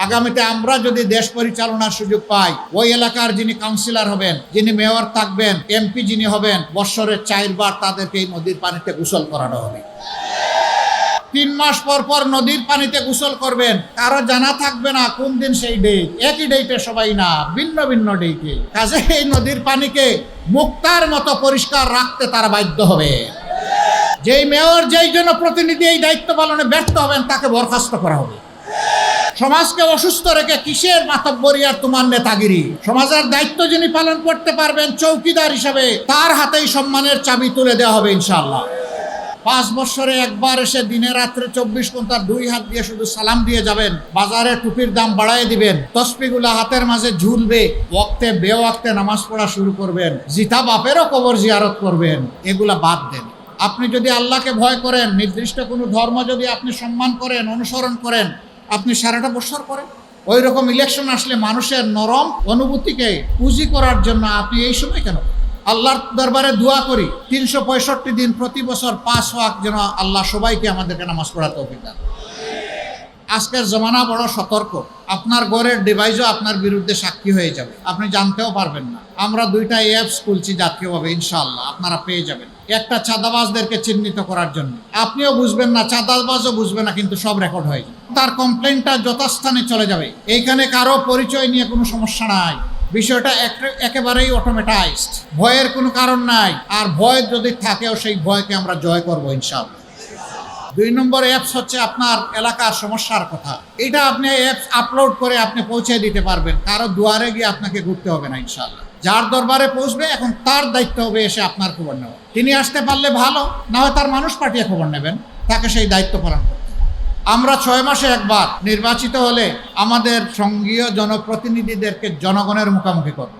আগামীতে আমরা যদি দেশ পরিচালনার সুযোগ পাই, ওই এলাকার যিনি কাউন্সিলর হবেন, যিনি মেয়র থাকবেন, এমপি যিনি হবেন, বৎসরে 4 বার তাদেরকে এই নদীর পানিতে গোসল করানো হবে। 3 মাস পর পর নদীর পানিতে গোসল করবেন। কারো জানা থাকবে না কোন দিন সেই ডেট, একই ডেটে সবাই না, ভিন্ন ভিন্ন ডেটে। কাজে এই নদীর পানিকে মুক্তার মতো পরিষ্কার রাখতে তারা বাধ্য হবে। যেই মেয়র, যেই জনপ্রতিনিধি এই দায়িত্ব পালনে ব্যর্থ হবেন, তাকে বরখাস্ত করা হবে। সমাজকে অসুস্থ রেখে কিসের মাতব্বরি আর তোমার নেতাগিরি? সমাজের দায়িত্ব যিনি পালন করতে পারবেন চৌকিদার হিসাবে, তার হাতেই সম্মানের চাবি তুলে দেওয়া হবে ইনশাআল্লাহ। 5 বছরে একবার এসে দিনে রাত্রে 24 ঘন্টা 2 হাত দিয়ে শুধু সালাম দিয়ে যাবেন। বাজারে টুপির দাম বাড়ায় দিবেন, তসবিগুলা হাতের মাঝে ঝুলবে, ওয়াক্তে বেওয়াক্তে নামাজ পড়া শুরু করবেন, জিতা বাপেরও কবর জিয়ারত করবেন। এগুলা বাদ দেন। আপনি যদি আল্লাহকে ভয় করেন, নির্দিষ্ট কোনো ধর্ম যদি আপনি সম্মান করেন, অনুসরণ করেন, আপনি সারাটা বছর করেন। ওই রকম ইলেকশন আসলে মানুষের নরম অনুভূতিকে পুঁজি করার জন্য আপনি এই সময় কেন? আল্লাহর দরবারে দোয়া করি 365 দিন প্রতি বছর 5 ওয়াক্ত যেন আল্লাহ সবাইকে আমাদেরকে নামাজ পড়ার তৌফিক দেন। আজকের জমানা বড় সতর্ক। আপনার ঘরের ডিভাইসও আপনার বিরুদ্ধে সাক্ষী হয়ে যাবে, আপনি জানতেও পারবেন না। আমরা 2টা অ্যাপস খুলছি জাতীয়ভাবে, ইনশাআল্লাহ আপনারা পেয়ে যাবেন। একটা চাঁদাবাজদেরকে চিহ্নিত করার জন্য, আপনিও বুঝবেন না, চাঁদাবাজও বুঝবে না, কিন্তু সব রেকর্ড হয়ে যাবে। তার কমপ্লেনটা যথাস্থানে চলে যাবে। এইখানে কারো পরিচয় নিয়ে কোনো সমস্যা নাই, বিষয়টা একেবারেই অটোমেটাইজড, ভয়ের কোনো কারণ নাই। আর ভয় যদি থাকেও সেই ভয়কে আমরা জয় করবো ইনশাআল্লাহ। 2 নম্বর অ্যাপস হচ্ছে আপনার এলাকার সমস্যার কথা। এটা আপনি অ্যাপস আপলোড করে আপনি পৌঁছে দিতে পারবেন, কারো দুয়ারে গিয়ে আপনাকে ঘুরতে হবে না ইনশাআল্লাহ। যার দরবারে পৌঁছবে এখন তার দায়িত্ব হবে এসে আপনার খবর নেওয়া। তিনি আসতে পারলে ভালো, না হয় তার মানুষ পাঠিয়ে খবর নেবেন, তাকে সেই দায়িত্ব পালন করতে। আমরা 6 মাসে একবার নির্বাচিত হলে আমাদের সঙ্গীয় জনপ্রতিনিধিদেরকে জনগণের মুখোমুখি করব।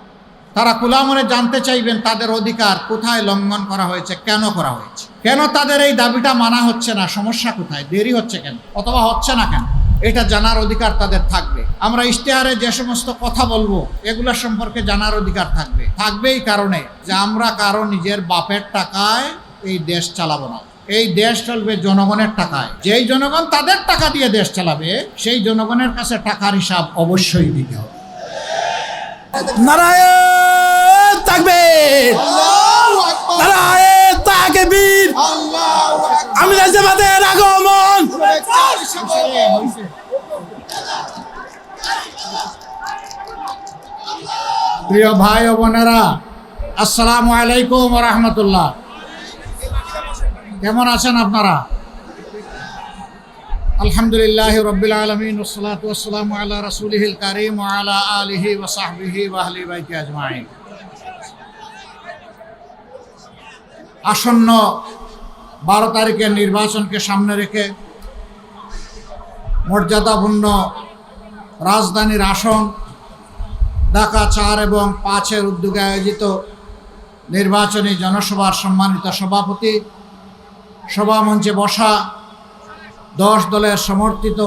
তারা খোলা মনে জানতে চাইবেন তাদের অধিকার কোথায় লঙ্ঘন করা হয়েছে, কেন করা হয়েছে, কেন তাদের এই দাবিটা মানা হচ্ছে না, সমস্যা কোথায়, দেরি হচ্ছে কেন, অথবা হচ্ছে না কেন, এটা জানার অধিকার তাদের থাকবে। আমরা ইশতেহারে যে সমস্ত কথা বলবো এগুলোর সম্পর্কে জানার অধিকার থাকবে এই কারণে যে আমরা কারো নিজের বাপের টাকায় এই দেশ চালাবো না। এই দেশ চলবে জনগণের টাকায়। যেই জনগণ তাদের টাকা দিয়ে দেশ চালাবে, সেই জনগণের কাছে টাকার হিসাব অবশ্যই দিতে হবে। নারায়ণ তাকবীর, নারায়ণ তাকবীর, আমির জামাতের আগমন। প্রিয় ভাই ও বোনেরা, আসসালামু আলাইকুম ওয়া রাহমাতুল্লাহ। কেমন আছেন আপনারা? আলহামদুলিল্লাহ রাব্বিল আলামিন, ওয়াসসালাতু ওয়াসসালামু আলা রাসূলিহিল কারীম ওয়া আলা আলিহি ওয়া সাহবিহি ওয়া আহলি বাইতি আজমাইন। আসন্ন 12 তারিখের নির্বাচনকে সামনে রেখে মর্যাদাপূর্ণ রাজধানীর আসন ঢাকা 4 এবং 5-এর উদ্যোগে আয়োজিত নির্বাচনী জনসভার সম্মানিত সভাপতি, সভামঞ্চে বসা 10 দলের সমর্থিত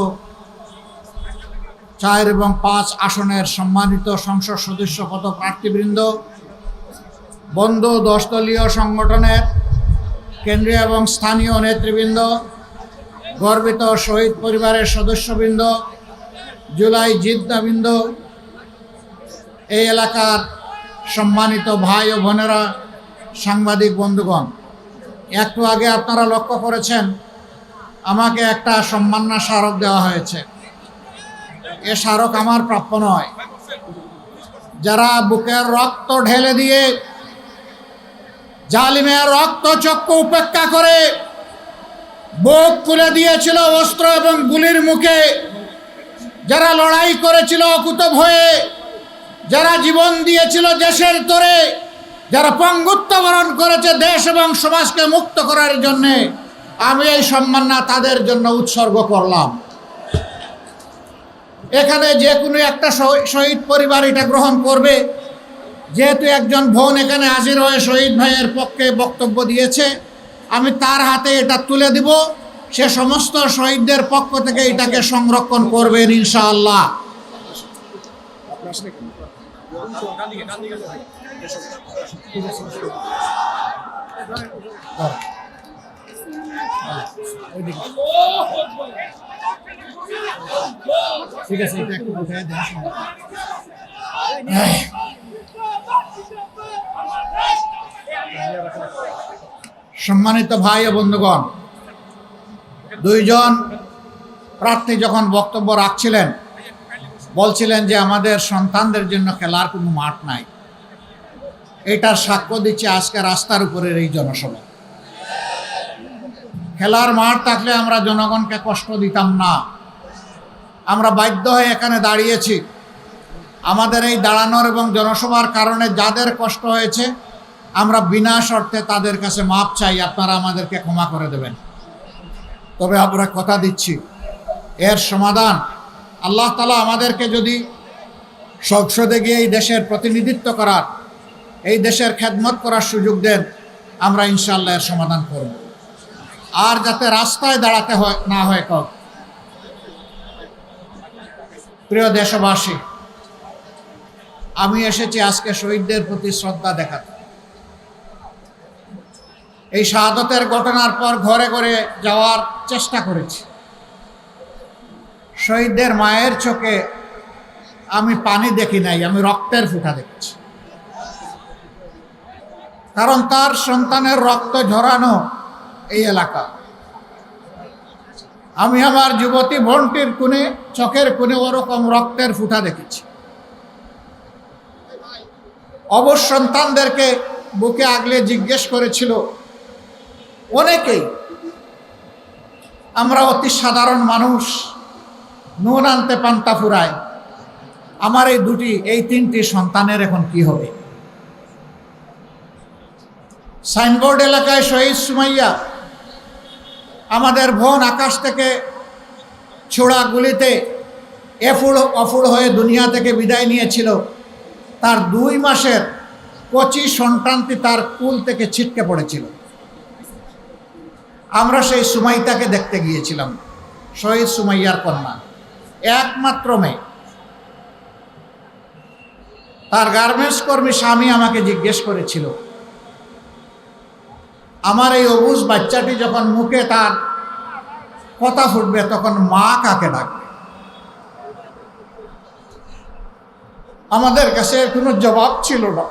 4 এবং 5 আসনের সম্মানিত সংসদ সদস্য পদপ্রার্থীবৃন্দ, বন্ধু 10 দলীয় সংগঠনের কেন্দ্রীয় এবং স্থানীয় নেতৃবৃন্দ, গর্বিত শহীদ পরিবারের সদস্যবৃন্দ, জুলাই যোদ্ধাবৃন্দ, এই এলাকার সম্মানিত ভাই ও বোনেরা, সাংবাদিক বন্ধুগণ, একটু আগে আপনারা লক্ষ্য করেছেন আমাকে একটা সম্মাননা স্মারক দেওয়া হয়েছে। এ স্মারক আমার প্রাপ্য নয়। যারা বুকের রক্ত ঢেলে দিয়ে জালিমের রক্ত চক্ষু উপেক্ষা করে বুক খুলে দিয়েছিল অস্ত্র এবং গুলির মুখে, যারা লড়াই করেছিল অকুতভ হয়ে, যারা জীবন দিয়েছিল দেশের তরে, যারা পঙ্গুত্ব বরণ করেছে দেশ এবং সমাজকে মুক্ত করার জন্যে, আমি এই সম্মাননা তাদের জন্য উৎসর্গ করলাম। এখানে যে কোনো একটা শহীদ পরিবার এটা গ্রহণ করবে। যেহেতু একজন বোন এখানে হাজির হয়ে শহীদ ভাইয়ের পক্ষে বক্তব্য দিয়েছে, আমি তার হাতে এটা তুলে দিব। সে সমস্ত শহীদদের পক্ষ থেকে এটাকে সংরক্ষণ করবেন ইনশাআল্লাহ। ঠিক আছে, এটা একটু উঠায় দেন। সম্মানিত ভাই ও বন্ধুগণ, দুইজন প্রার্থী যখন বক্তব্য রাখছিলেন বলছিলেন যে আমাদের সন্তানদের জন্য খেলার কোনো মাঠ নাই। এটার সাক্ষ্য দিচ্ছে আজকে রাস্তার উপরের এই জনসভা। খেলার মাঠ থাকলে আমরা জনগণকে কষ্ট দিতাম না। আমরা বাধ্য হয়ে এখানে দাঁড়িয়েছি। আমাদের এই দাঁড়ানোর এবং জনসভার কারণে যাদের কষ্ট হয়েছে আমরা বিনা শর্তে তাদের কাছে মাপ চাই, আপনারা আমাদেরকে ক্ষমা করে দেবেন। তবে আমরা কথা দিচ্ছি এর সমাধান আল্লাহ তাআলা আমাদেরকে যদি সংসদে গিয়ে এই দেশের প্রতিনিধিত্ব করার, এই দেশের খেদমত করার সুযোগ দেন, আমরা ইনশাআল্লাহ এর সমাধান করব। আর যাতে রাস্তায় দাঁড়াতে না হয় কাউ। প্রিয় দেশবাসী, আমি এসেছি আজকে শহীদদের প্রতি শ্রদ্ধা দেখাতে। এই শাহাদতের ঘটনার পর ঘরে ঘরে যাওয়ার চেষ্টা করেছি। শহীদদের মায়ের চোখে আমি পানি দেখি নাই, আমি রক্তের ফোঁটা দেখেছি। কারণ তার সন্তানের রক্ত ঝরানো এই এলাকা। আমি আমার যুবতী বোনটির কোণে, চোখের কোণে ওরকম রক্তের ফোঁটা দেখেছি। অবশ সন্তানদেরকে বুকে আগলে জিজ্ঞেস করেছিল অনেকেই, আমরা অতি সাধারণ মানুষ, নুন আনতে পান্তা ফুরায়, আমার এই তিনটি সন্তানের এখন কি হবে? সাইনবোর্ড এলাকায় শহীদ সুমাইয়া, আমাদের বোন আকাশ থেকে ছোড়া গুলিতে অফুড় হয়ে দুনিয়া থেকে বিদায় নিয়েছিল। তার 2 মাসের কচি সন্তানটি তার কুল থেকে ছিটকে পড়েছিল। আমরা সেই সুমাইয়াকে দেখতে গিয়েছিলাম, শহীদ সুমাইয়ার কন্যা, একমাত্র মেয়ে। তার গার্মেন্টস কর্মী স্বামী আমাকে জিজ্ঞেস করেছিল, আমার এই অবুজ বাচ্চাটি যখন মুখে তার কথা ফুটবে তখন মা কাকে ডাকবে? আমাদের কাছে কোনো জবাব ছিল না।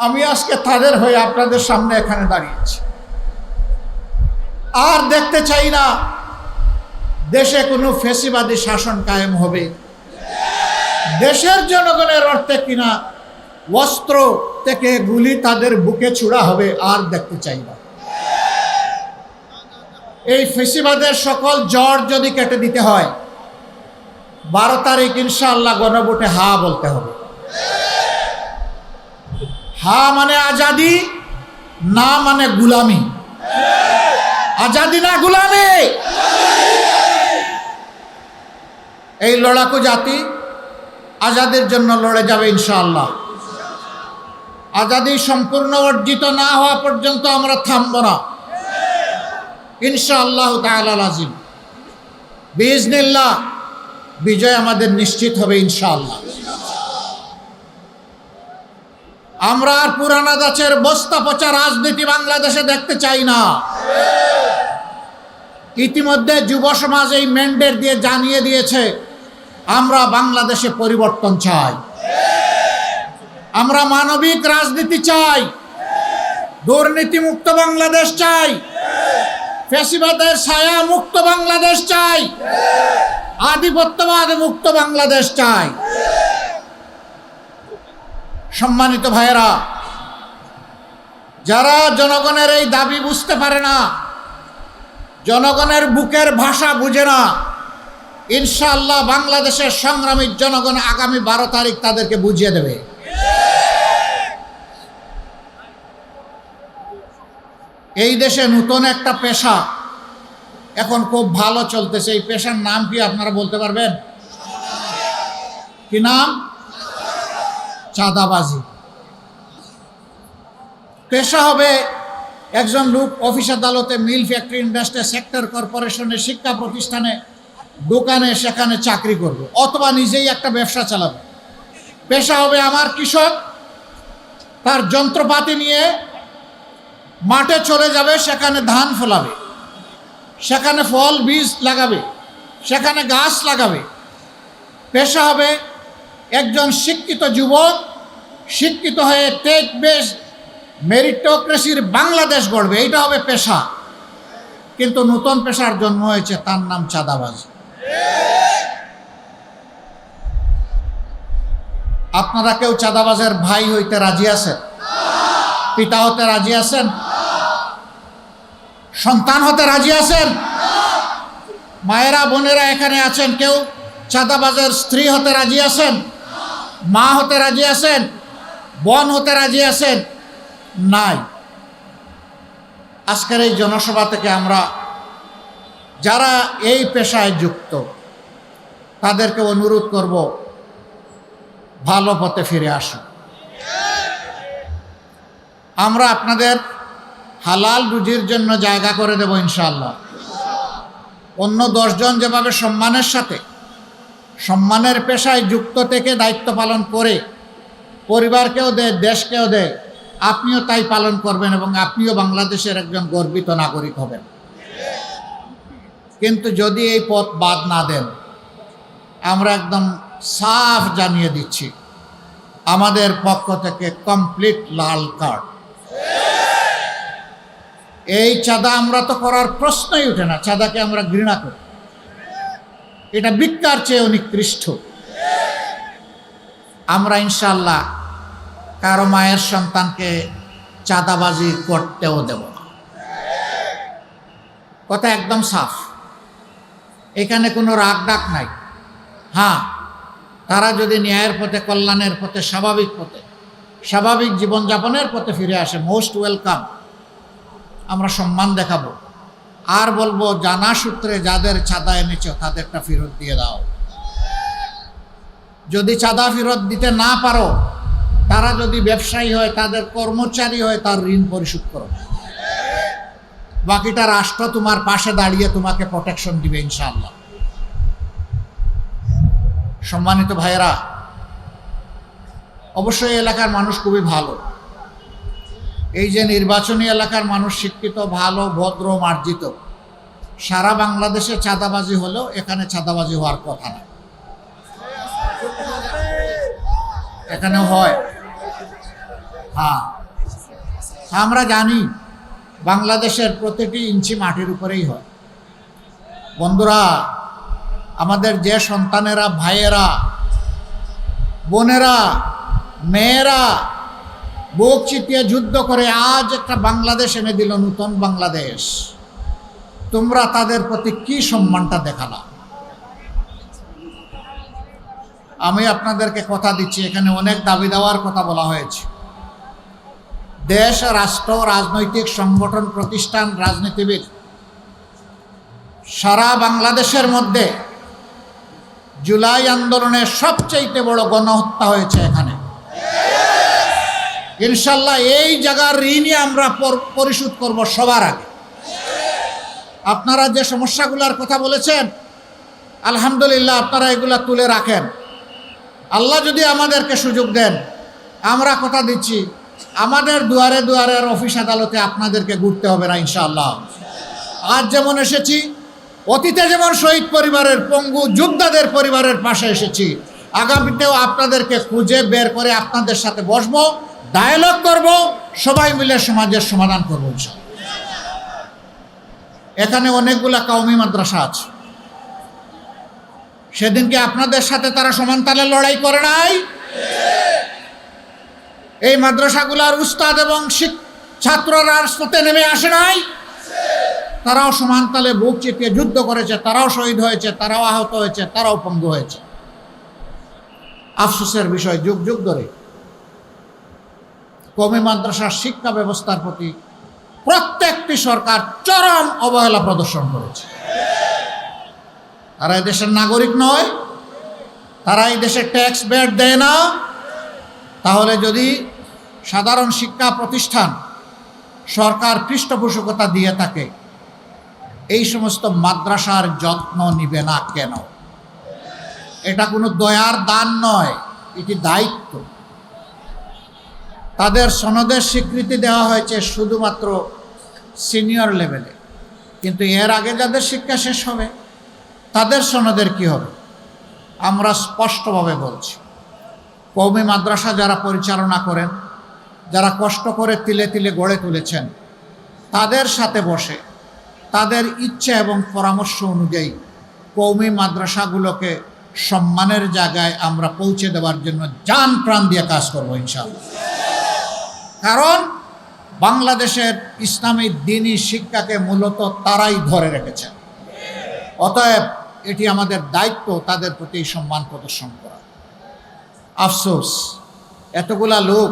আমি আজকে তাদের হয়ে আপনাদের সামনে এখানে দাঁড়িয়েছি। আর দেখতে চাই না দেশে কোনো ফ্যাসিবাদী শাসন কায়েম হবে। দেশের জনগণের অর্থে কিনা অস্ত্র থেকে গুলি তাদের বুকে ছুড়া হবে, আর দেখতে চাই না। এই ফ্যাসিবাদের সকল জড় যদি কেটে দিতে হয় 12 তারিখ ইনশাআল্লাহ গণভোটে হা বলতে হবে। হা মানে আজাদি, না মানে গুলামি। আজাদি না গুলামি। এই লড়াকু জাতি আজাদির জন্য লড়ে যাবে ইনশাআল্লাহ। আজাদি সম্পূর্ণ অর্জিত না হওয়া পর্যন্ত আমরা থামব না ইনশাআল্লাহ তাআলা লাজিম। বিইজনিল্লাহ বিজয় আমাদের নিশ্চিত হবে ইনশাআল্লাহ। আমরা আর পুরানা দাঁচের বস্তা পচা রাজনীতি বাংলাদেশে দেখতে চাই না। ইতিমধ্যে যুব সমাজ এই ম্যান্ডেট দিয়ে জানিয়ে দিয়েছে, আমরা বাংলাদেশে পরিবর্তন চাই। আমরা মানবিক রাজনীতি চাই, দুর্নীতিমুক্ত বাংলাদেশ চাই, ফ্যাসিবাদের ছায়া মুক্ত বাংলাদেশ চাই, আধিপত্যবাদ মুক্ত বাংলাদেশ চাই। সম্মানিত ভাইয়েরা, যারা জনগণের এই দাবি বুঝতে পারে না, জনগণের বুকের ভাষা বুঝে না, ইনশাআল্লাহ বাংলাদেশের সংগ্রামী জনগণ আগামী 12 তারিখ তাদেরকে বুঝিয়ে দেবে। এই দেশে নতুন একটা পেশা এখন খুব ভালো চলতেছে। এই পেশার নাম কি আপনারা বলতে পারবেন? কি নাম? চাঁদাবাজি। পেশা হবে একজন লোক অফিস আদালতে, মিল, ফ্যাক্টরি, ইন্ডাস্ট্রি, সেক্টর কর্পোরেশনে, শিক্ষা প্রতিষ্ঠানে, দোকানে, সেখানে চাকরি করবে, অথবা নিজেই একটা ব্যবসা চালাবে। পেশা হবে আমার কৃষক, তার যন্ত্রপাতি নিয়ে মাঠে চলে যাবে, সেখানে ধান ফলাবে। সেখানে ফল বীজ লাগাবে, সেখানে গাছ লাগাবে। পেশা হবে একজন শিক্ষিত যুবক, শিক্ষিত হয়ে টেক বেস মেরিটোক্রেসির বাংলাদেশ গড়বে, এইটা হবে পেশা। কিন্তু নতুন পেশার জন্ম হয়েছে, তার নাম চাঁদাবাজি। আপনারা কেউ চাঁদাবাজের ভাই হইতে রাজি আছেন? পিতা হতে রাজি আছেন? সন্তান হতে রাজি আছেন? মায়েরা বোনেরা এখানে আছেন, কেউ চাঁদাবাজের স্ত্রী হতে রাজি আছেন? মা হতে রাজি আছেন? বোন হতে রাজি আছেন? নাই। আজকের এই জনসভা থেকে আমরা যারা এই পেশায় যুক্ত তাদেরকে অনুরোধ করব, ভালো পথে ফিরে আসুন। আমরা আপনাদের হালাল রুজির জন্য জায়গা করে দেব ইনশাআল্লাহ। অন্য 10 জন যেভাবে সম্মানের সাথে সম্মানের পেশায় যুক্ত থেকে দায়িত্ব পালন করে পরিবারকেও দেয়, দেশকেও দেয়, আপনিও তাই পালন করবেন এবং আপনিও বাংলাদেশের একজন গর্বিত নাগরিক হবেন। কিন্তু যদি এই পথ বাদ না দেন, আমরা একদম সাফ জানিয়ে দিচ্ছি, আমাদের পক্ষ থেকে কমপ্লিট লাল কার্ড। এই চাঁদা আমরা তো করার প্রশ্নই ওঠে না, চাঁদাকে আমরা ঘৃণা করি, এটা ভিক্ষার চেয়ে নিকৃষ্ট। আমরা ইনশাআল্লাহ কারো মায়ের সন্তানকে চাঁদাবাজি করতেও দেব না, কথা একদম সাফ, এখানে কোনো রাগ ডাক নাই। হ্যাঁ, তারা যদি ন্যায়ের পথে, কল্যাণের পথে, স্বাভাবিক পথে, স্বাভাবিক জীবনযাপনের পথে ফিরে আসে, মোস্ট ওয়েলকাম। আমরা সম্মান দেখাবো আর বলবো, জানা সূত্রে যাদের চাঁদা এনেছ তাদেরটা ফেরত দিয়ে দাও। যদি চাঁদা ফেরত দিতে না পারো, তারা যদি ব্যবসায়ী হয়, তাদের কর্মচারী হয়, তার ঋণ পরিশোধ করো। বাকিটা রাষ্ট্র তোমার পাশে দাঁড়িয়ে তোমাকে প্রোটেকশন দিবে ইনশাআল্লাহ। সম্মানিত ভাইয়েরা, অবশ্যই এলাকার মানুষ খুবই ভালো। এই যে নির্বাচনী এলাকার মানুষ শিক্ষিত, ভালো, ভদ্র, মার্জিত। সারা বাংলাদেশে চাঁদাবাজি হলেও এখানে চাঁদাবাজি হওয়ার কথা না, এখানে হয়। হ্যাঁ, আমরা জানি বাংলাদেশের প্রতিটি ইঞ্চি মাটির উপরেই হয়। বন্ধুরা, আমাদের যে সন্তানেরা, ভাইয়েরা, বোনেরা, মেয়েরা বুক চিতিয়ে যুদ্ধ করে আজ একটা বাংলাদেশ এনে দিল, নতুন বাংলাদেশ, তোমরা তাদের প্রতি কি সম্মানটা দেখালা? আমি আপনাদেরকে কথা দিচ্ছি, এখানে অনেক দাবি দেওয়ার কথা বলা হয়েছে। দেশ, রাষ্ট্র, রাজনৈতিক সংগঠন, প্রতিষ্ঠান, রাজনীতিবিদ সারা বাংলাদেশের মধ্যে জুলাই আন্দোলনে সবচেয়ে বড় গণহত্যা হয়েছে এখানে। ইনশাল্লাহ এই জায়গার ঋণই আমরা পরিশোধ করব সবার আগে। আপনারা যে সমস্যাগুলোর কথা বলেছেন, আলহামদুলিল্লাহ আপনারা এগুলা তুলে রাখেন। আল্লাহ যদি আমাদেরকে সুযোগ দেন, আমরা কথা দিচ্ছি, আমাদের দুয়ারে দুয়ারে অফিস আদালতে আপনাদেরকে ঘুরতে হবে না ইনশাআল্লাহ। আজ যেমন এসেছি, অতীতে যেমন শহীদ পরিবারের, পঙ্গু যোদ্ধাদের পরিবারের পাশে এসেছি, আগামীতেও আপনাদেরকে খুঁজে বের করে আপনাদের সাথে বসবো, ডায়ালগ করব, সবাই মিলে সমাজের সমাধান করবো ইনশাআল্লাহ। এখানে অনেকগুলা কওমি মাদ্রাসা আছে, সেদিনকে আপনাদের সাথে তারা সমান তালে লড়াই করে নাই? এই মাদ্রাসাগুলার উস্তাদ এবং ছাত্ররা রাজপথে নেমে আসে নাই? তারাও সমান তালে বুক চিতিয়ে যুদ্ধ করেছে, তারাও শহীদ হয়েছে, তারাও আহত হয়েছে, তারাও পঙ্গু হয়েছে। আফসোসের বিষয়, যুগ যুগ ধরে কওমি মাদ্রাসার শিক্ষা ব্যবস্থার প্রতি প্রত্যেকটি সরকার চরম অবহেলা প্রদর্শন করেছে। তারা এই দেশের নাগরিক নয়, তারা এই দেশে ট্যাক্স ব্যাট দেয় না। তাহলে যদি সাধারণ শিক্ষা প্রতিষ্ঠান সরকার পৃষ্ঠপোষকতা দিয়ে থাকে, এই সমস্ত মাদ্রাসার যত্ন নিবে না কেন? এটা কোনো দয়ার দান নয়, এটি দায়িত্ব। তাদের সনদের স্বীকৃতি দেওয়া হয়েছে শুধুমাত্র সিনিয়র লেভেলে, কিন্তু এর আগে যাদের শিক্ষা শেষ হবে তাদের সনদের কি হবে? আমরা স্পষ্টভাবে বলছি, কওমি মাদ্রাসা যারা পরিচালনা করেন, যারা কষ্ট করে তিলে তিলে গড়ে তুলেছেন, তাদের সাথে বসে তাদের ইচ্ছা এবং পরামর্শ অনুযায়ী কওমি মাদ্রাসাগুলোকে সম্মানের জায়গায় আমরা পৌঁছে দেওয়ার জন্য জান প্রাণ দিয়ে কাজ করব ইনশাআল্লাহ। কারণ বাংলাদেশের ইসলামী দ্বীনি শিক্ষাকে মূলত তারাই ধরে রেখেছেন। অতএব এটি আমাদের দায়িত্ব তাদের প্রতি সম্মান প্রদর্শন করা। আফসোস, এতগুলা লোক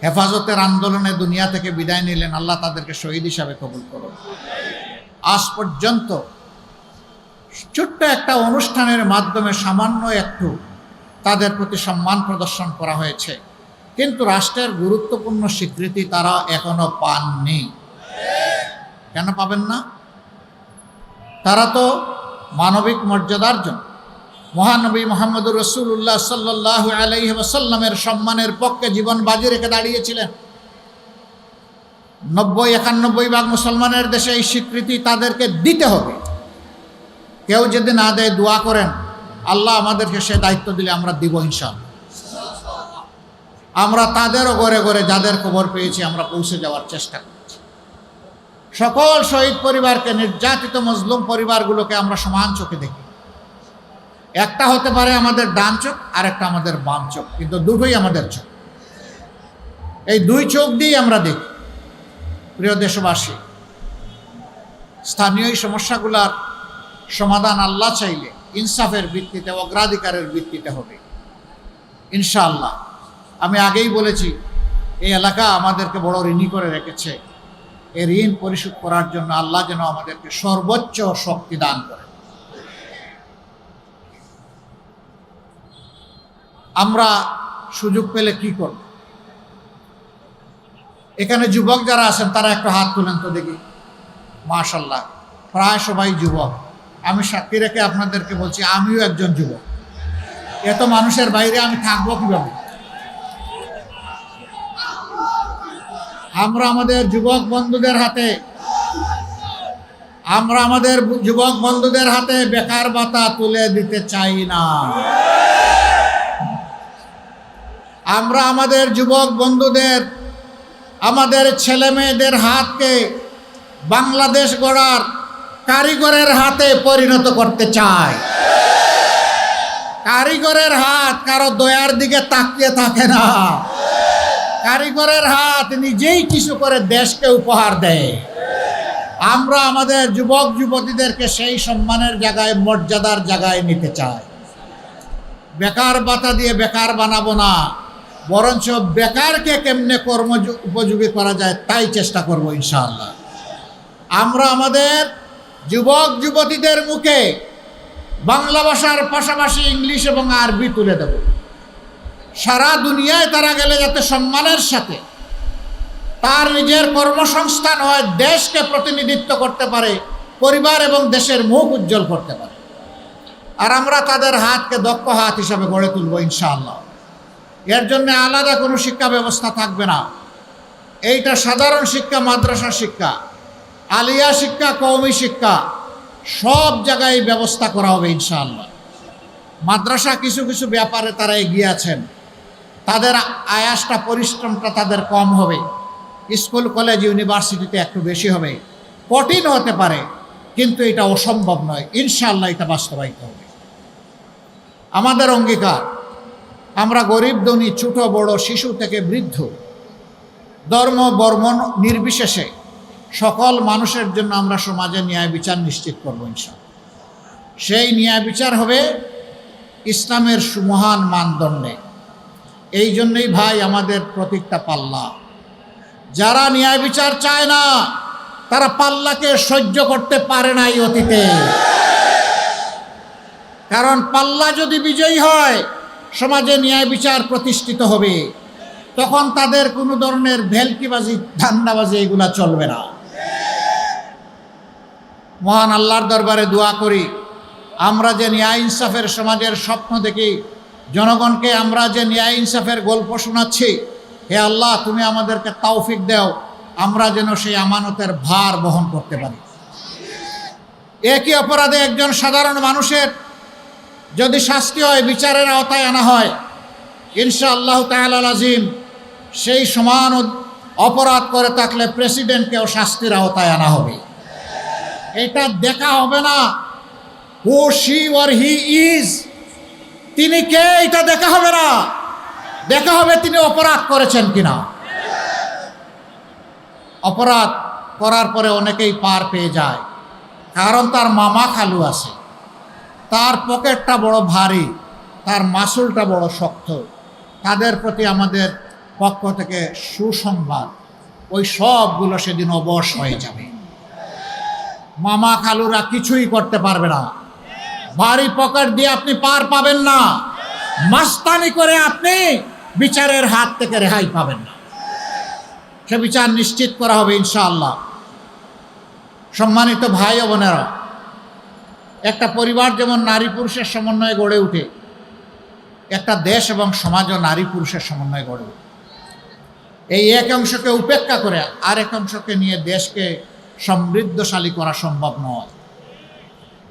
হেফাজতের আন্দোলনে দুনিয়া থেকে বিদায় নিলেন, আল্লাহ তাদেরকে শহীদ হিসাবে কবুল করুন। আজ পর্যন্ত ছোট্ট একটা অনুষ্ঠানের মাধ্যমে সামান্য একটু তাদের প্রতি সম্মান প্রদর্শন করা হয়েছে, কিন্তু রাষ্ট্রের গুরুত্বপূর্ণ স্বীকৃতি তারা এখনো পাননি। কেন পাবেন না? তারা তো মানবিক মর্যাদার জন্য মহানবী মুহাম্মদুর রাসূলুল্লাহ সাল্লাল্লাহু আলাইহি ওয়াসাল্লামের সম্মানের পক্ষে জীবন বাজি রেখে দাঁড়িয়েছিলেন। ৯০-৯১ ভাগ মুসলমানের দেশে এই স্বীকৃতি তাদেরকে দিতে হবে। কেউ যদি না দেয়, দোয়া করেন আল্লাহ আমাদেরকে সে দায়িত্ব দিলে আমরা দিব ইনশাআল্লাহ। আমরা তাদেরও ঘরে ঘরে যাদের খবর পেয়েছি আমরা পৌঁছে যাওয়ার চেষ্টা করছি। সকল শহীদ পরিবারকে, নির্যাতিত মজলুম পরিবারগুলোকে আমরা সমান চোখে দেখি। একটা হতে পারে আমাদের ডান চোখ, আর একটা আমাদের বাম চোখ, কিন্তু দুটোই আমাদের চোখ। এই দুই চোখ দিয়েই আমরা দেখি। প্রিয় দেশবাসী, স্থানীয় সমস্যাগুলোর সমাধান আল্লাহ চাইলে ইনসাফের ভিত্তিতে, অগ্রাধিকারের ভিত্তিতে হবে ইনশাআল্লাহ। আমি আগেই বলেছি, এই এলাকা আমাদেরকে বড় ঋণী করে রেখেছে। এই ঋণ পরিশোধ করার জন্য আল্লাহ যেন আমাদেরকে সর্বোচ্চ শক্তি দান করে। আমরা সুযোগ পেলে কি করব? এখানে যুবক যারা আছেন তারা একটু হাত তুলেন তো দেখি। মাশাআল্লাহ, প্রায় সবাই যুবক। আমি সাক্ষী রেখে আপনাদেরকে বলছি, আমিও একজন যুবক। এত মানুষের বাইরে আমি থাকবো কিভাবে? আমরা আমাদের যুবক বন্ধুদের হাতে বেকার ভাতা তুলে দিতে চাই না। আমরা আমাদের যুবক বন্ধুদের, আমাদের ছেলে মেয়েদের হাতকে বাংলাদেশ গড়ার কারিগরের হাতে পরিণত করতে চাই। কারিগরের হাত কারো দয়ার দিকে তাকিয়ে থাকে না। কারিগরের হাত নিজেই কিছু করে দেশকে উপহার দেয়। আমরা আমাদের যুবক যুবতীদেরকে সেই সম্মানের জায়গায়, মর্যাদার জায়গায় নিতে চাই। বেকার ভাতা দিয়ে বেকার বানাবো না, বরঞ্চ বেকারকে কেমনে কর্ম উপযোগী করা যায় তাই চেষ্টা করব ইনশাআল্লাহ। আমরা আমাদের যুবক যুবতীদের মুখে বাংলা ভাষার পাশাপাশি ইংলিশ এবং আরবি তুলে দেব। সারা দুনিয়ায় তারা গেলে যাতে সম্মানের সাথে তার নিজের কর্মসংস্থান হয়, দেশকে প্রতিনিধিত্ব করতে পারে, পরিবার এবং দেশের মুখ উজ্জ্বল করতে পারে। আর আমরা তাদের হাতকে দক্ষ হাত হিসাবে গড়ে তুলব ইনশাআল্লাহ। এর জন্য আলাদা কোনো শিক্ষা ব্যবস্থা থাকবে না। এইটা সাধারণ শিক্ষা, মাদ্রাসা শিক্ষা, আলিয়া শিক্ষা, কওমি শিক্ষা, সব জায়গায় ব্যবস্থা করা হবে ইনশাআল্লাহ। মাদ্রাসা কিছু কিছু ব্যাপারে তারা এগিয়ে আছেন, তাদের আয়াসটা, পরিশ্রমটা তাদের কম হবে। স্কুল কলেজ ইউনিভার্সিটিতে একটু বেশি হবে, কঠিন হতে পারে, কিন্তু এটা অসম্ভব নয় ইনশাআল্লাহ। এটা বাস্তবায়িত হবে। আমাদের অঙ্গীকার, আমরা গরিব ধনী, ছোট বড়, শিশু থেকে বৃদ্ধ, ধর্ম বর্ণ নির্বিশেষে সকল মানুষের জন্য আমরা সমাজে ন্যায় বিচার নিশ্চিত করব ইনশাআল্লাহ। সেই ন্যায় বিচার হবে ইসলামের সুমহান মানদণ্ডে। এই জন্যই ভাই আমাদের প্রতীকটা পাল্লা। যারা ন্যায় বিচার চায় না তারা পাল্লাকে সহ্য করতে পারে নাই অতীতে। কারণ পাল্লা যদি বিজয়ী হয়, সমাজে ন্যায় বিচার প্রতিষ্ঠিত হবে। তখন তাদের কোনো ধরনের ভেলকিবাজি, ধান্দাবাজি এগুলা চলবে না। মহান আল্লাহর দরবারে দোয়া করি, আমরা যে ন্যায় ইনসাফের সমাজের স্বপ্ন দেখি, জনগণকে আমরা যে ন্যায় ইনসাফের গল্প শোনাচ্ছি, হে আল্লাহ তুমি আমাদেরকে তৌফিক দাও, আমরা যেন সেই আমানতের ভার বহন করতে পারি। একই অপরাধে একজন সাধারণ মানুষের যদি শাস্তি হয়, বিচারের আওতায় আনা হয়, ইনশাআল্লাহ তাআলা আজিম সেই সমান অপরাধ করে থাকলে প্রেসিডেন্টকেও শাস্তির আওতায় আনা হবে। এটা দেখা হবে না হু শি অর হি ইজ, তিনি কে এটা দেখা হবে না, দেখা হবে তিনি অপরাধ করেছেন কিনা। অপরাধ করার পরে অনেকেই পার পেয়ে যায়, কারণ তার মামা খালু আছে, তার পকেটটা বড় ভারী, তার মাসুলটা বড় শক্ত। তাদের প্রতি আমাদের পক্ষ থেকে সুসংবাদ, ওই সবগুলো সেদিন অবশ হয়ে যাবে। মামা খালুরা কিছুই করতে পারবে না, ভারী পকেট দিয়ে আপনি পার পাবেন না, মাস্তানি করে আপনি বিচারের হাত থেকে রেহাই পাবেন না। সে বিচার নিশ্চিত করা হবে ইনশাআল্লাহ। সম্মানিত ভাই ও বোনেরা, একটা পরিবার যেমন নারী পুরুষের সমন্বয়ে গড়ে ওঠে, একটা দেশ এবং সমাজও নারী পুরুষের সমন্বয়ে গড়ে ওঠে। এই এক অংশকে উপেক্ষা করে আরেক অংশকে নিয়ে দেশকে সমৃদ্ধশালী করা সম্ভব নয়।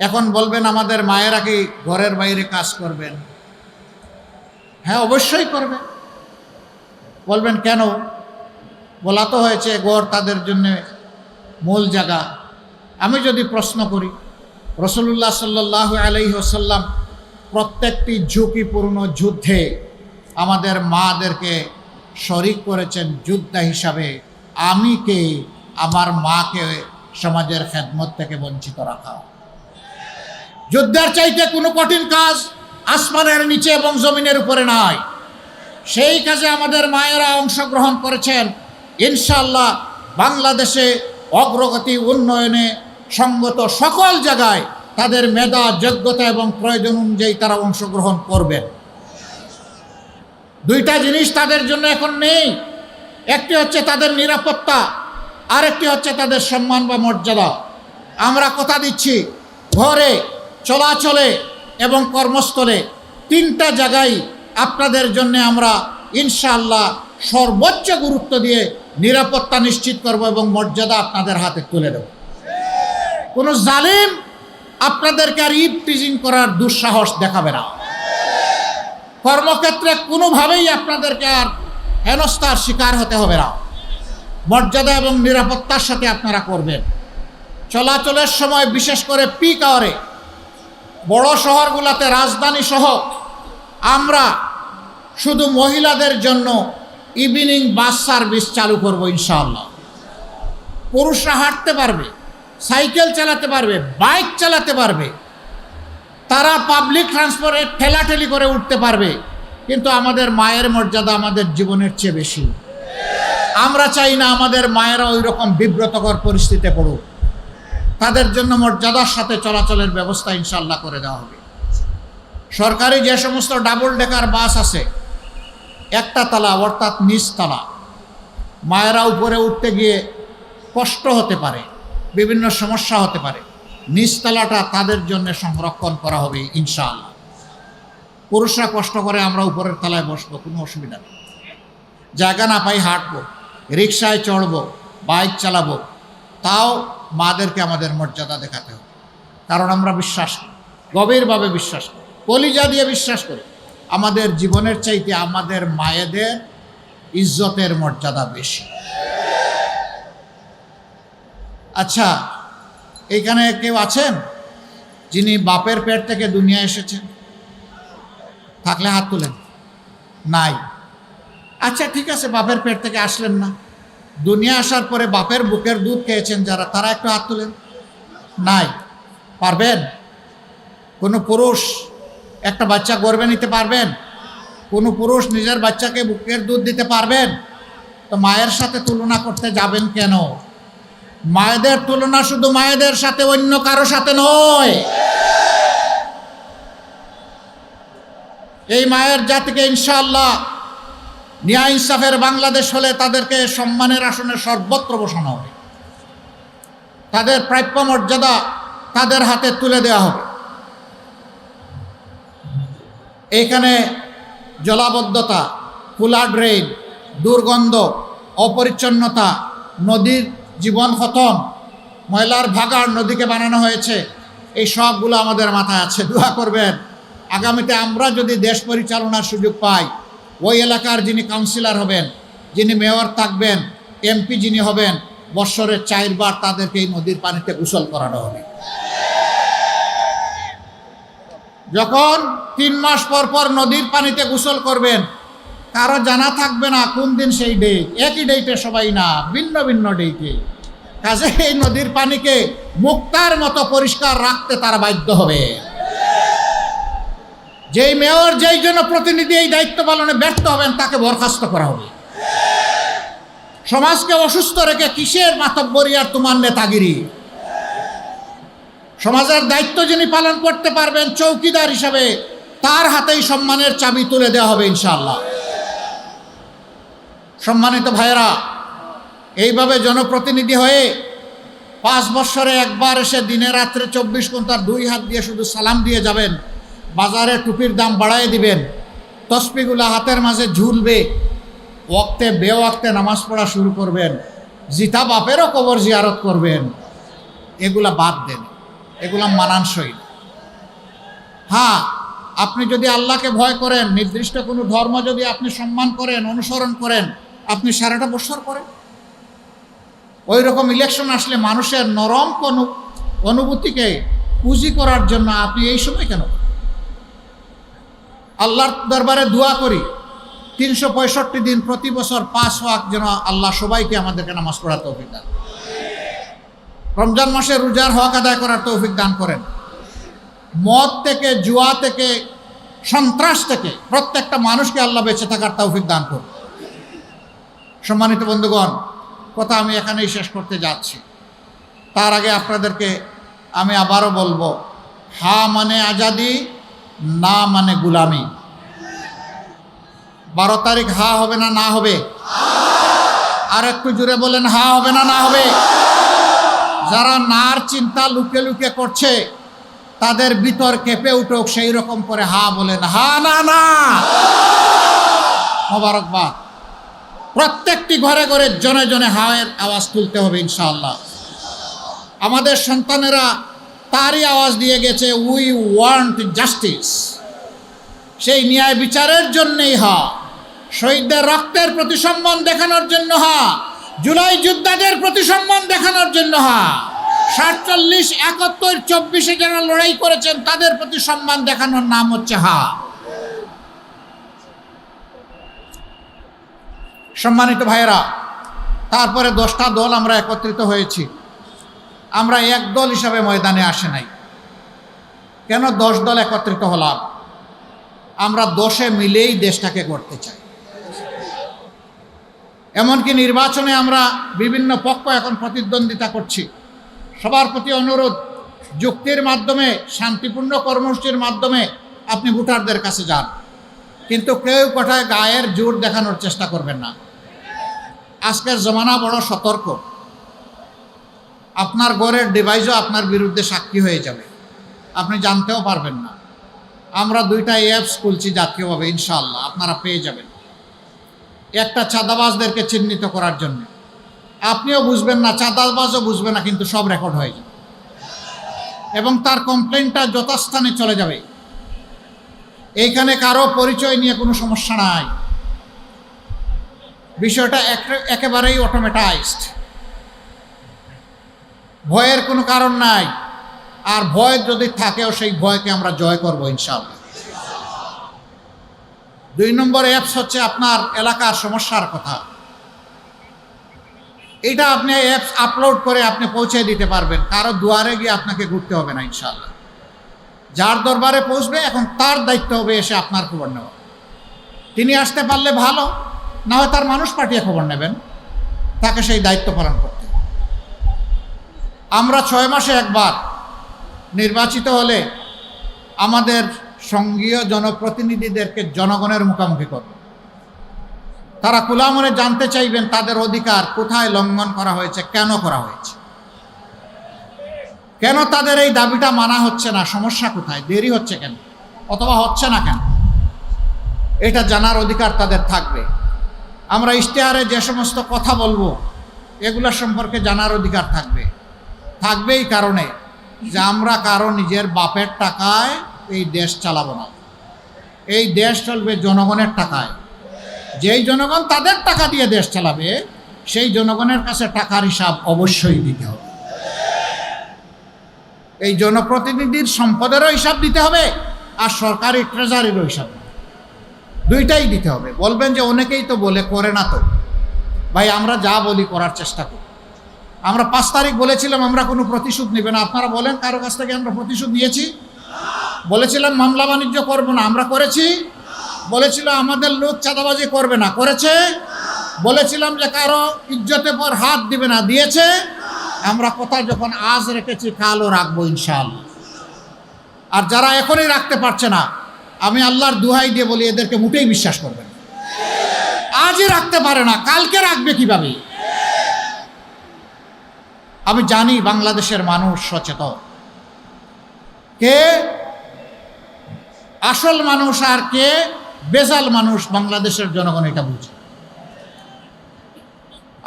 এখন বলবেন আমাদের মায়েরা কি ঘরের বাইরে কাজ করবেন? হ্যাঁ, অবশ্যই করবে। বলবেন কেন? বলা তো হয়েছে ঘর তাদের জন্য মূল জায়গা। আমি যদি প্রশ্ন করি, রাসূলুল্লাহ সাল্লাল্লাহু আলাইহি ওয়াসাল্লাম প্রত্যেকটি ঝুঁকিপূর্ণ যুদ্ধে আমাদের মাদেরকে শরিক করেছেন যোদ্ধা হিসাবে। আমি কে আমার মাকে সমাজের খেদমত থেকে বঞ্চিত রাখা? যুদ্ধের চাইতে কোনো কঠিন কাজ আসমানের নিচে এবং জমিনের উপরে নাই। সেই কাজে আমাদের মায়েরা অংশগ্রহণ করেছেন। ইনশাআল্লাহ বাংলাদেশে অগ্রগতি উন্নয়নে সঙ্গত সকল জায়গায় তাদের মেধা, যোগ্যতা এবং প্রয়োজন অনুযায়ী তারা অংশগ্রহণ করবেন। দুইটা জিনিস তাদের জন্য এখন নেই, একটি হচ্ছে তাদের নিরাপত্তা, আরেকটি হচ্ছে তাদের সম্মান বা মর্যাদা। আমরা কথা দিচ্ছি, ঘরে, চলাচলে এবং কর্মস্থলে তিনটা জায়গায় আপনাদের জন্য আমরা ইনশাআল্লাহ সর্বোচ্চ গুরুত্ব দিয়ে নিরাপত্তা নিশ্চিত করব এবং মর্যাদা আপনাদের হাতে তুলে দেব। কোনো জালিম আপনাদেরকে আর ইভটিজিং করার দুঃসাহস দেখাবে না। কর্মক্ষেত্রে কোনোভাবেই আপনাদেরকে আর হেনস্থার শিকার হতে হবে না। মর্যাদা এবং নিরাপত্তার সাথে আপনারা করবেন। চলাচলের সময় বিশেষ করে পিক আওয়ারে বড় শহরগুলোতে, রাজধানী সহ আমরা শুধু মহিলাদের জন্য ইভিনিং বাস সার্ভিস চালু করব ইনশাআল্লাহ। পুরুষরা হাঁটতে পারবে, সাইকেল চালাতে পারবে, বাইক চালাতে পারবে, তারা পাবলিক ট্রান্সপোর্টে ঠেলাঠেলি করে উঠতে পারবে, কিন্তু আমাদের মায়ের মর্যাদা আমাদের জীবনের চেয়ে বেশি। আমরা চাই না আমাদের মায়েরা ওই রকম বিব্রতকর পরিস্থিতিতে পড়ুক। তাদের জন্য মর্যাদার সাথে চলাচলের ব্যবস্থা ইনশাআল্লাহ করে দেওয়া হবে। সরকারি যে সমস্ত ডাবল ডেকার বাস আছে, একটা তলা অর্থাৎ নিচতলা, মায়েরা উপরে উঠতে গিয়ে কষ্ট হতে পারে, বিভিন্ন সমস্যা হতে পারে, নিচতলাটা তাদের জন্য সংরক্ষণ করা হবে ইনশাআল্লাহ। পুরুষরা কষ্ট করে, আমরা উপরের তলায় বসবো, কোনো অসুবিধা নেই। জায়গা না পাই হাঁটবো, রিক্সায় চড়বো, বাইক চালাবো, তাও মাদেরকে আমাদের মর্যাদা দেখাতে হবে। কারণ আমরা বিশ্বাস করি, গভীরভাবে বিশ্বাস করি, কলিজা দিয়ে বিশ্বাস করি, আমাদের জীবনের চাইতে আমাদের মায়েদের ইজ্জতের মর্যাদা বেশি। আচ্ছা, এইখানে কেউ আছেন যিনি বাপের পেট থেকে দুনিয়া এসেছেন? থাকলে হাত তুলেন। নাই? আচ্ছা ঠিক আছে, বাপের পেট থেকে আসলেন না, দুনিয়া আসার পরে বাপের বুকের দুধ খেয়েছেন যারা, তারা একটু হাত তুলেন। নাই? পারবেন? কোনো পুরুষ একটা বাচ্চা গর্ভে নিতে পারবেন? কোনো পুরুষ নিজের বাচ্চাকে বুকের দুধ দিতে পারবেন? তো মায়ের সাথে তুলনা করতে যাবেন কেন? মায়েদের তুলনা শুধু মায়েদের সাথে, অন্য কারো সাথে নয়। এই মায়ের জাতিকে ইনশাআল্লাহ ন্যায় ইনসাফের বাংলাদেশ হলে তাদেরকে সম্মানের আসনে সর্বত্র বসানো হবে, তাদের প্রাপ্য মর্যাদা তাদের হাতে তুলে দেওয়া হবে। এইখানে জলাবদ্ধতা, খোলা ড্রেন, দুর্গন্ধ, অপরিচ্ছন্নতা, নদীর জীবন খতম, ময়লার ভাগাড় নদীকে বানানো হয়েছে, এই সবগুলো আমাদের মাথায় আছে। দোয়া করবেন আগামীতে আমরা যদি দেশ পরিচালনার সুযোগ পাই, ওই এলাকার যিনি কাউন্সিলর হবেন, যিনি মেয়র থাকবেন, এমপি যিনি হবেন, বৎসরে 4 বার তাদেরকে এই নদীর পানিতে গোসল করানো হবে। যখন 3 মাস পর পর নদীর পানিতে গোসল করবেন, কারো জানা থাকবে না কোন দিন সেই ডেট, একই ডেটে সবাই না, ভিন্ন ভিন্ন ডেটে। কাজে এই নদীর পানিকে মুক্তার মতো পরিষ্কার রাখতে তারা বাধ্য হবে। যেই মেয়র, যেই জনপ্রতিনিধি এই দায়িত্ব পালনে ব্যর্থ হবেন, তাকে বরখাস্ত করা হবে। সমাজকে অসুস্থ রেখে কিসের মাতব্বরি আর তোমার নেতাগিরি? সমাজের দায়িত্ব যিনি পালন করতে পারবেন চৌকিদার হিসাবে, তার হাতেই সম্মানের চাবি তুলে দেওয়া হবে ইনশাআল্লাহ। সম্মানিত ভাইয়েরা, এইভাবে জনপ্রতিনিধি হয়ে 5 বছরে একবার এসে দিনে রাত্রে 24 ঘন্টা 2 হাত দিয়ে শুধু সালাম দিয়ে যাবেন, বাজারে টুপির দাম বাড়ায় দিবেন, তসবিগুলা হাতের মাঝে ঝুলবে, ওয়াক্তে বেওয়াক্তে নামাজ পড়া শুরু করবেন, জিতা বাপেরও কবর জিয়ারত করবেন, এগুলা বাদ দেন, এগুলা মানানসই না। হ্যাঁ, আপনি যদি আল্লাহকে ভয় করেন, নির্দিষ্ট কোনো ধর্ম যদি আপনি সম্মান করেন, অনুসরণ করেন, আপনি সারাটা বছর করেন। ওই রকম ইলেকশন আসলে মানুষের নরম কোনো অনুভূতিকে পুঁজি করার জন্য আপনি এই সময় কেন? আল্লাহর দরবারে দোয়া করি 365 দিন প্রতি বছর 5 ওয়াক্ত যেন আল্লাহ সবাইকে আমাদেরকে নামাজ পড়ার তৌফিক দান, রমজান মাসে রোজার হক আদায় করার তৌফিক দান করেন, মদ থেকে, জুয়া থেকে, সন্ত্রাস থেকে প্রত্যেকটা মানুষকে আল্লাহ বেঁচে থাকার তৌফিক দান করুন। সম্মানিত বন্ধুগণ, কথা আমি এখানেই শেষ করতে যাচ্ছি। তার আগে আপনাদেরকে আমি আবারও বলবো, হা মানে আজাদি, না মানে গুলামি। 12 তারিখ হা হবে না না হবে? আর একটু জোরে বলেন, হা হবে না না হবে? যারা নার চিন্তা লুকে লুকে করছে, তাদের ভিতর কেঁপে উঠুক, সেই রকম করে হা বলেন, হা না না। মোবারকবাদ। প্রত্যেকটি ঘরে ঘরে জনে জনে হায়ের আওয়াজ তুলতে হবে ইনশাআল্লাহ। আমাদের সন্তানেরা তারই আওয়াজ দিয়ে গেছে, উই ওয়ান্ট জাস্টিস। সেই ন্যায় বিচারের জন্যই হা, শহীদদের রক্তের প্রতি সম্মান দেখানোর জন্য হা, জুলাই যোদ্ধাদের প্রতি সম্মান দেখানোর জন্য হা, 47, 71, 24-এ যারা লড়াই করেছেন তাদের প্রতি সম্মান দেখানোর নাম হচ্ছে হা। সম্মানিত ভাইয়েরা, তারপরে 10টা দল আমরা একত্রিত হয়েছি। আমরা এক দল হিসাবে ময়দানে আসে নাই। কেন 10 দল একত্রিত হলাম? আমরা 10-এ মিলেই দেশটাকে গড়তে চাই। এমনকি নির্বাচনে আমরা বিভিন্ন পক্ষ এখন প্রতিদ্বন্দ্বিতা করছি। সবার প্রতি অনুরোধ, যুক্তির মাধ্যমে, শান্তিপূর্ণ কর্মসূচির মাধ্যমে আপনি ভোটারদের কাছে যান, কিন্তু কেউ কোথায় গায়ের জোর দেখানোর চেষ্টা করবেন না। আজকের জমানা বড় সতর্ক। আপনার ঘরের ডিভাইসও আপনার বিরুদ্ধে সাক্ষী হয়ে যাবে, আপনি জানতেও পারবেন না। আমরা 2টা অ্যাপস খুলছি জাতীয়ভাবে, ইনশাআল্লাহ আপনারা পেয়ে যাবেন। একটা চাঁদাবাজদেরকে চিহ্নিত করার জন্য, আপনিও বুঝবেন না, চাঁদাবাজও বুঝবে না, কিন্তু সব রেকর্ড হয়ে যাবে এবং তার কমপ্লেনটা যথাস্থানে চলে যাবে। এইখানে কারো পরিচয় নিয়ে কোনো সমস্যা নাই, বিষয়টা একেবারেই অটোমেটাইজড, ভয়ের কোনো কারণ নাই। আর ভয় যদি থাকেও, সেই ভয়কে আমরা জয় করব ইনশাআল্লাহ। 2 নম্বর অ্যাপস হচ্ছে আপনার এলাকার সমস্যার কথা। এটা আপনি অ্যাপস আপলোড করে আপনি পৌঁছে দিতে পারবেন, কারো দুয়ারে গিয়ে আপনাকে ঘুরতে হবে না ইনশাআল্লাহ। যার দরবারে পৌঁছবে, এখন তার দায়িত্ব হবে এসে আপনার খবর নেওয়া। তিনি আসতে পারলে ভালো, না হয় তার মানুষ পাঠিয়ে খবর নেবেন, তাকে সেই দায়িত্ব পালন করতে। আমরা 6 মাসে একবার নির্বাচিত হলে আমাদের সঙ্গীয় জনপ্রতিনিধিদেরকে জনগণের মুখোমুখি করব। তারা খোলা মনে জানতে চাইবেন তাদের অধিকার কোথায় লঙ্ঘন করা হয়েছে, কেন করা হয়েছে, কেন তাদের এই দাবিটা মানা হচ্ছে না, সমস্যা কোথায়, দেরি হচ্ছে কেন, অথবা হচ্ছে না কেন, এটা জানার অধিকার তাদের থাকবে। আমরা ইশতেহারে যে সমস্ত কথা বলবো, এগুলোর সম্পর্কে জানার অধিকার থাকবে। এই কারণে যে আমরা কারো নিজের বাপের টাকায় এই দেশ চালাবো না। এই দেশ চলবে জনগণের টাকায়। যেই জনগণ তাদের টাকা দিয়ে দেশ চালাবে, সেই জনগণের কাছে টাকার হিসাব অবশ্যই দিতে হবে। এই জনপ্রতিনিধির সম্পদেরও হিসাব দিতে হবে, আর সরকারি ট্রেজারিরও হিসাব, দুইটাই দিতে হবে। বলবেন যে অনেকেই তো বলে, করে না তো। ভাই, আমরা যা বলি করার চেষ্টা করি। আমরা 5 তারিখ বলেছিলাম আমরা কোনো প্রতিশোধ নেবে না। আপনারা বলেন কারো কাছ থেকে আমরা প্রতিশোধ নিয়েছি? বলেছিলাম মামলা বাণিজ্য করবো না, আমরা করেছি? বলেছিল আমাদের লোক চাঁদাবাজি করবে না, করেছে? বলেছিলাম যে কারো ইজ্জতের পর হাত দিবে না, দিয়েছে? আমরা কথা যখন আজ রেখেছি, কালও রাখবো ইনশাআল্লাহ। আর যারা এখনই রাখতে পারছে না, আমি আল্লাহর দুহাই দিয়ে বলি, এদেরকে মোটেই বিশ্বাস করবেন না। আজই রাখতে পারে না, কালকে রাখবে কিভাবে? আমি জানি বাংলাদেশের মানুষ সচেতন। কে আসল মানুষ আর কে বেজাল মানুষ, বাংলাদেশের জনগণ এটা বুঝে।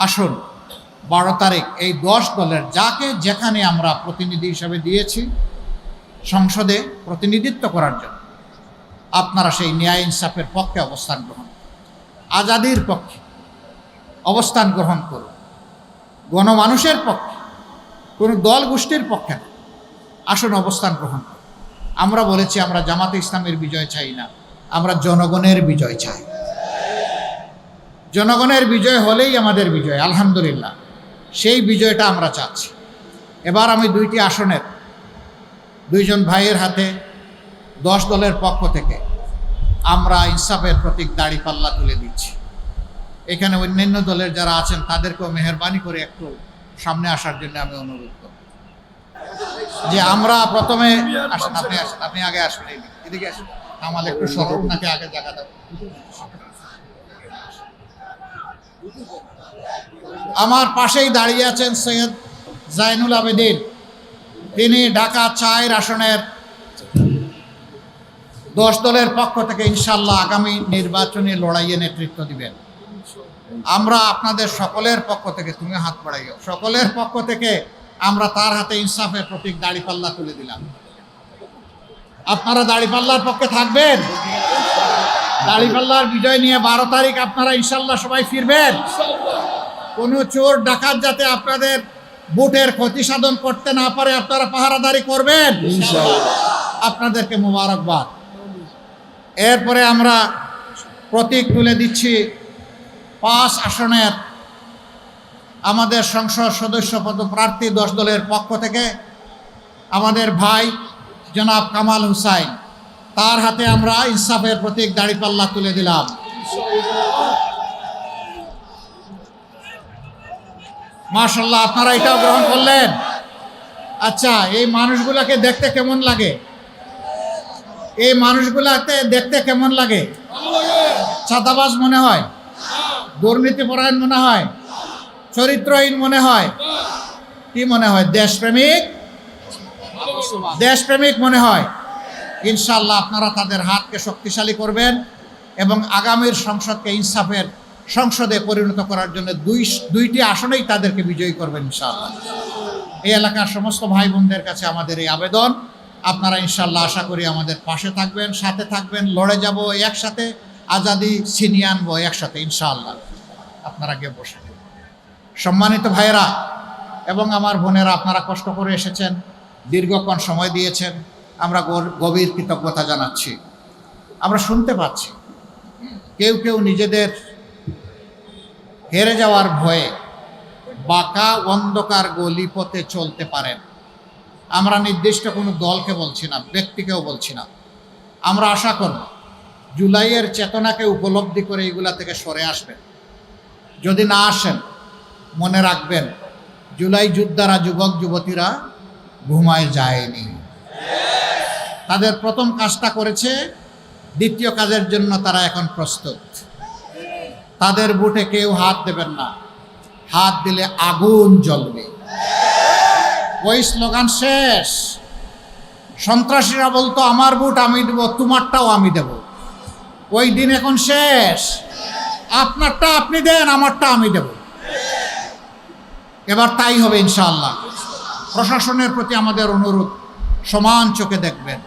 আসুন 12 তারিখ এই 10 দলের যাকে যেখানে আমরা প্রতিনিধি হিসাবে দিয়েছি সংসদে প্রতিনিধিত্ব করার জন্য, আপনারা সেই ন্যায় ইনসাফের পক্ষে অবস্থান গ্রহণ করুন, আজাদির পক্ষে অবস্থান গ্রহণ করুন, গণমানুষের পক্ষে, কোনো দল গোষ্ঠীর পক্ষে না। আসুন অবস্থান গ্রহণ করুন। আমরা বলেছি আমরা জামাতে ইসলামের বিজয় চাই না, আমরা জনগণের বিজয় চাই। জনগণের বিজয় হলেই আমাদের বিজয়, আলহামদুলিল্লাহ। সেই বিজয়টা আমরা চাচ্ছি। এবার আমি 2টি আসনের 2জন ভাইয়ের হাতে 10 দলের পক্ষ থেকে আমরা ইনসাফের প্রতীক দাঁড়িপাল্লা তুলে দিচ্ছি। এখানে অন্যান্য দলের যারা আছেন তাদেরকেও মেহরবানি করে একটু সামনে আসার জন্য আমি অনুরোধ করব। যে আমরা প্রথমে আসেন, আপনি আগে আসবেন, এদিকে আসেন। আমার একটু সরব নাকি আগে জায়গা দেব। আমার পাশেই দাঁড়িয়ে আছেন সৈয়দ জাইনুল আবেদিন। তিনি ঢাকা 4 আসনের 10 দলের পক্ষ থেকে ইনশাআল্লাহ আগামী নির্বাচনী লড়াইয়ে নেতৃত্ব দিবেন। আমরা আপনাদের সকলের পক্ষ থেকে, তুমি হাত বাড়াইও, সকলের পক্ষ থেকে আমরা তার হাতে ইনসাফের প্রতীক দাঁড়িপাল্লা তুলে দিলাম। আপনারা দাঁড়িপাল্লার পক্ষে থাকবেন? দাঁড়িপাল্লার বিজয় নিয়ে 12 তারিখ আপনারা ইনশাআল্লাহ সবাই ফিরবেন। কোনো চোর ডাকাত যাতে আপনাদের ভোটের ক্ষতি সাধন করতে না পারে, আপনারা পাহারাদারি করবেন ইনশাআল্লাহ। আপনাদেরকে মোবারকবাদ। এরপরে আমরা প্রতীক তুলে দিচ্ছি 5 আসনের আমাদের সংসদ সদস্য পদপ্রার্থী 10 দলের পক্ষ থেকে আমাদের ভাই জনাব কামাল হুসাইন, তার হাতে আমরা ইনসাফের প্রতীক দাঁড়িপাল্লা তুলে দিলাম। মাশাআল্লাহ, আপনারা এটাও গ্রহণ করলেন। আচ্ছা, এই মানুষগুলোকে দেখতে কেমন লাগে? এই মানুষগুলাতে দেখতে কেমন লাগে? চাঁদাবাজ মনে হয়? দুর্নীতিপরায়ণ মনে হয়? চরিত্রহীন মনে হয়? কি মনে হয়? দেশপ্রেমিক? দেশপ্রেমিক মনে হয়। ইনশাআল্লাহ আপনারা তাদের হাতকে শক্তিশালী করবেন এবং আগামীর সংসদকে ইনসাফের সংসদে পরিণত করার জন্য 2টি আসনেই তাদেরকে বিজয়ী করবেন ইনশাআল্লাহ। এই এলাকার সমস্ত ভাই বোনদের কাছে আমাদের এই আবেদন, আপনারা ইনশাআল্লাহ আশা করি আমাদের পাশে থাকবেন, সাথে থাকবেন, লড়ে যাব একসাথে, আজাদি ছিনিয়ে আনবো একসাথে ইনশাআল্লাহ। আপনারা গিয়ে বসে। সম্মানিত ভাইয়েরা এবং আমার বোনেরা, আপনারা কষ্ট করে এসেছেন, দীর্ঘক্ষণ সময় দিয়েছেন, আমরা গভীর কৃতজ্ঞতা জানাচ্ছি। আমরা শুনতে পাচ্ছি কেউ কেউ নিজেদের হেরে যাওয়ার ভয়ে বাঁকা অন্ধকার গলিপথে চলতে পারেন। আমরা নির্দিষ্ট কোনো দলকে বলছি না, ব্যক্তিকেও বলছি না। আমরা আশা করব জুলাইয়ের চেতনাকে উপলব্ধি করে এগুলা থেকে সরে আসবেন। যদি না আসেন, মনে রাখবেন জুলাই যোদ্ধারা, যুবক যুবতীরা ঘুমায় যায়নি। তাদের প্রথম কাজটা করেছে, দ্বিতীয় কাজের জন্য তারা এখন প্রস্তুত। তাদের বুটে কেউ হাত দেবেন না, হাত দিলে আগুন জ্বলবে। ওই স্লোগান শেষ। সন্ত্রাসীরা বলতো আমার বুট আমি দেব, তোমারটাও আমি দেব। ওই দিন এখন শেষ। আপনারটা আপনি দেন, আমারটা আমি দেব। এবার তাই হবে ইনশাআল্লাহ। প্রশাসনের প্রতি আমাদের অনুরোধ, সমান চোখে দেখবেন,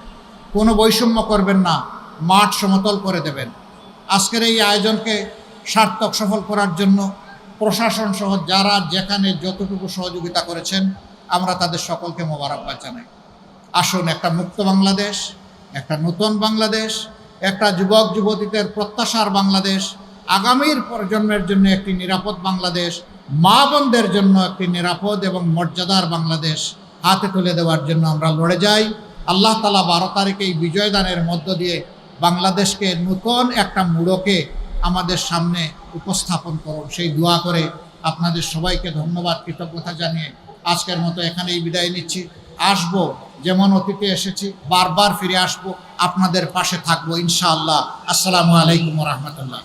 কোনো বৈষম্য করবেন না, মাঠ সমতল করে দেবেন। আজকের এই আয়োজনকে সার্থক সফল করার জন্য প্রশাসন সহ যারা যেখানে যতটুকু সহযোগিতা করেছেন আমরা তাদের সকলকে মোবারকবাদ জানাই। আসুন, একটা মুক্ত বাংলাদেশ, একটা নতুন বাংলাদেশ, একটা যুবক যুবতীদের প্রত্যাশার বাংলাদেশ, আগামীর প্রজন্মের জন্য একটি নিরাপদ বাংলাদেশ, মা বোনদের জন্য একটি নিরাপদ এবং মর্যাদার বাংলাদেশ হাতে তুলে দেওয়ার জন্য আমরা লড়ে যাই। আল্লাহ তাআলা 12 তারিখে এই বিজয় দানের মধ্য দিয়ে বাংলাদেশকে নতুন একটা মোড়কে আমাদের সামনে উপস্থাপন করুন, সেই দোয়া করে আপনাদের সবাইকে ধন্যবাদ, কৃতজ্ঞতা জানিয়ে আজকের মতো এখানেই বিদায় নিচ্ছি। আসবো, যেমন অতীতে এসেছি বারবার ফিরে আসবো, আপনাদের পাশে থাকবো ইনশাআল্লাহ। আসসালামু আলাইকুম ওয়া রাহমাতুল্লাহ।